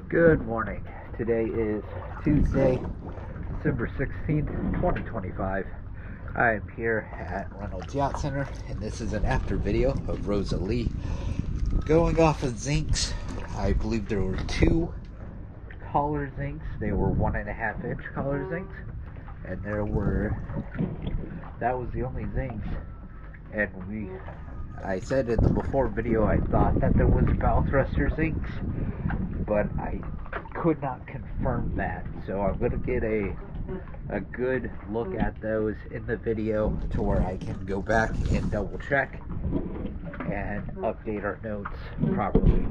Good morning. Today is Tuesday, December 16th, 2025. I am here at Reynolds Yacht Center, and this is an after video of Rosa Lee. Going off of zincs, I believe there were two collar zincs. They were 1.5 inch collar zincs, and that was the only zincs. And I said in the before video I thought that there was bow thruster zincs, but I could not confirm that. So I'm going to get a good look at those in the video to where I can go back and double check and update our notes properly.